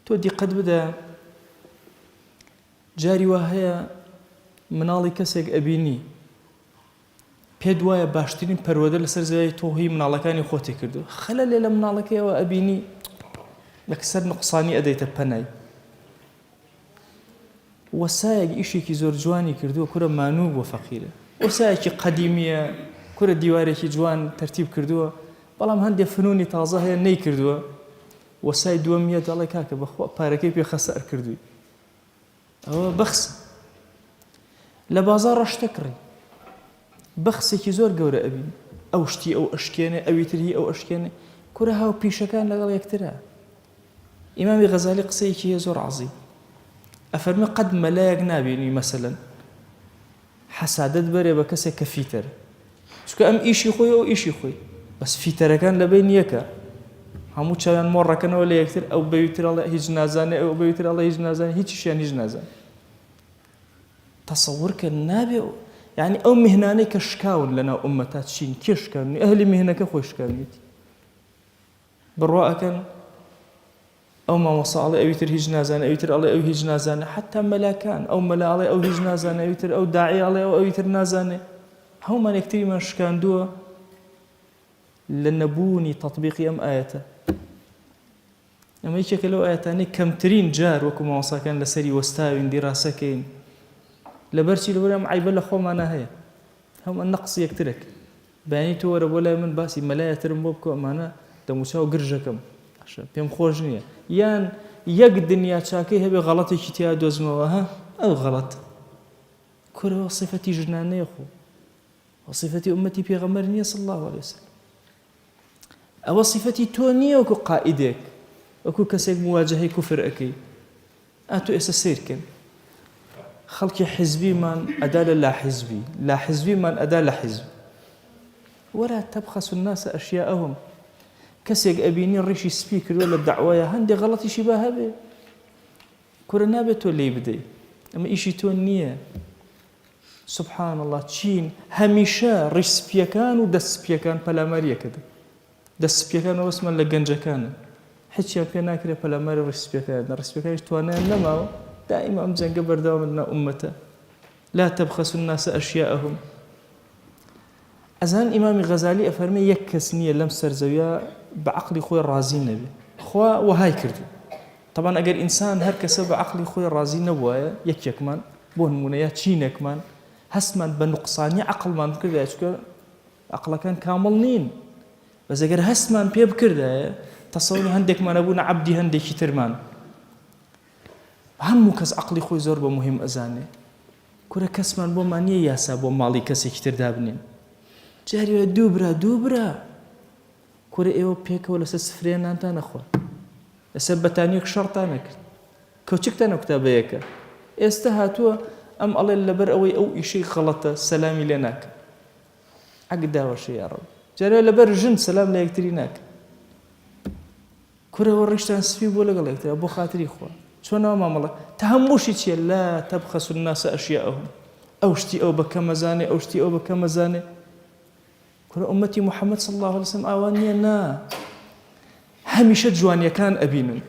تۆ دیقەت بدە جاری وا هەیە مناڵی کەسێک ئەبینی پێت وایە باشترین پەروەدە لەسەر زەوی تۆ هی مناڵەکانی خۆتی کردو خەلە لێ لە مناڵەکەیەوە ئەبینی لەکسەر نقصانی ئەدەیتە پەنای وەسایەک ئیشێکی زۆر جوانی کردووە کورە مانوو بۆ فەقیرە وەسایەکی قەدیمیە کورە دیوارێکی جوان تەرتیب کردووە بەڵام هەندێک فنوونی تازە هەیە نەیکردووە وەسای دووەمیە دەڵێ کاکە بەخوا پارەکەی پێ خەسەر کردووی ئەوە بەخسە لە بازاڕ ڕەشتە کڕی بەخسێکی زۆر گەورە ئەبین ئەو شتی ئەو ئەشکێنێ ئەوی تری ئەو ئەشکێنێ کورە هاو پیشەکان لەگەڵ یەکترە ئیمامی غەزالی قسەیەکی هەیە زۆر عەزیم ئەفەرمێ قەد مەلایەک نابینی مەسەلەن حەسادەت بەرێ بە کەسێک کە فیتەرە چونکە ئەم ئیشی خۆی ئەو ئیشی خۆی بەس فیتەرەکان لەبین یەکە هەموو چاویان مۆڕەکەنەوە لە یەکتر ئەو بەویتر ئەڵێ هیچ نازانێ ئەو بەویتر ئەڵێ هیچ نازانێ هیچیشیان هیچ نازانێ تەسەووڕ کە نابێ یعنی ئەو میهنانەی کە شکاون لەناو ئومەتا چین کێ شکاونی ئەهلی میهنەکە خۆی شکاونیتی بڕوا ئەکەن ئەو مامۆستا ئەڵێ ئەویتر هیچ نازانێ ئەویتر ئەڵێ ئەو هیچ نازانێ حتا مەلاکان ئەو مەلا ئەڵێ ئەو هیچ نازانێ ئەویتر ئەو داعی ئەڵێ ئەو ئەویتر نازانێ هەمومان یەکتریمان شکاندووە لە نەبوونی تەطبیقی ئەم ئاەتە ئەمە یەکێکە لەو ئاەتانەی کەمترین جار وەکو مامۆستاکان لەسەری وەستاوین دیڕاسەکەین لەبەرچی لەبەر ئەم عیبە لە خۆمانە هەیە هەموو نەقس یەکترێک بەیانی تۆ وەرە بۆ لای من باسی مەلایەترم بۆ بکە ئەمانە دەموچا و گرژەکەم پێم خۆش نییە یان یەک دنیا چاکەی هەبێ غەڵەتێکی تیا دۆزمەوە ها ئەو غەڵەت کورەوە صفەتی ژنانەیە خۆ وصفەتی ئومەتی پێغەمبەر نییە صلی الله عليه وسلم ئەوە صفەتی تۆ نییە وەکو قائیدێک وەکو کەسێک مواجهەی کوفر ئەەکەی ئاتۆ ئێستا سیرکەن خەڵکی حیزبیمان ئەدا لە لاحیزبی لاحیزبیمان ئەدا لە حیزب وەلا تەبخەسوا الناس ئەشیاءهم کەسێک ئەبینی ڕیشی سپی کردووە لە دەعوایە هەندێک غەڵەتیشی با هەبێ کورە نابێت تۆ لێی بدەی ئەمە ئیشی تۆ نییە سبحان الله چین هەمیشە ڕیش سپیەکان و دەست سپیەکان پەلاماریەکەدە دەست سپیەکان وەسمان لە گەنجەکانن هیچیان پێ ناکرێت پەلاماری ڕیش سپیەکان ڕیش سپیەکانیش توانیان نەماوە دائما ئەم جەنگە بەردەوام لە ئومەتە لا تبخسوا الناس أشياءهم ئەزان ئیمامی غەزالی ئەفەرمێ یەک کەس نییە لەم سەرزەویە بە عەقڵی خۆی ڕازی نەبێ خوا وەهای کردو طبعا ئەگەر ئینسان هەر کەسە بە عەقڵی خۆی ڕازی نەبووایە یەکێکمان بۆ نمونە یا چینێکمان هەستمان بە نوقسانی عەقڵمان بکردایە چونکە عەقڵەکان کامڵ نین بەس ئەگەر هەستمان پێ بکردایە تەسەووری هەندێکمان هەبوونە عەبدی هەندێکی ترمان هەموو کەس عەقڵی خۆی زۆر بە مهم ئەزانێ کورە کەسمان بۆمان نییە یاسا بۆ ماڵی کەسێکی تر دابنێن جاریوە دوو برا کورە ئێوە پێکەوە لەسەر سفرێنانتان نەخوا لەسەر بەتانیەک شەڕتان نەکرد کەوچکتانە کوتابەیەکە ئێستا هاتووە ئەم ئەڵێ لەبەر ئەوەی ئەو ئیشەی غەڵەتە سەلامی لێ ناکە ئەگداوەشە یا ڕەب جاریوە لەبەر ژن سەلام لە یەکتری ناکە کورەوە ڕیشتان سپی بۆ لەگەڵ یەکترا بۆ خاتری خوا چۆنەوە مامەڵە تا هەمووشی چییە لا تەبخەسوا الناس ئەشیاءهم ئەو شتی ئەو بە کەمەزانێ ئەو شتی ئەو بە کەمەزانێ کورە ئومەتی محەممەد صلی الله عليه وسلم ئاوان نییە نا هەمیشە جوانیەکان ئەبینن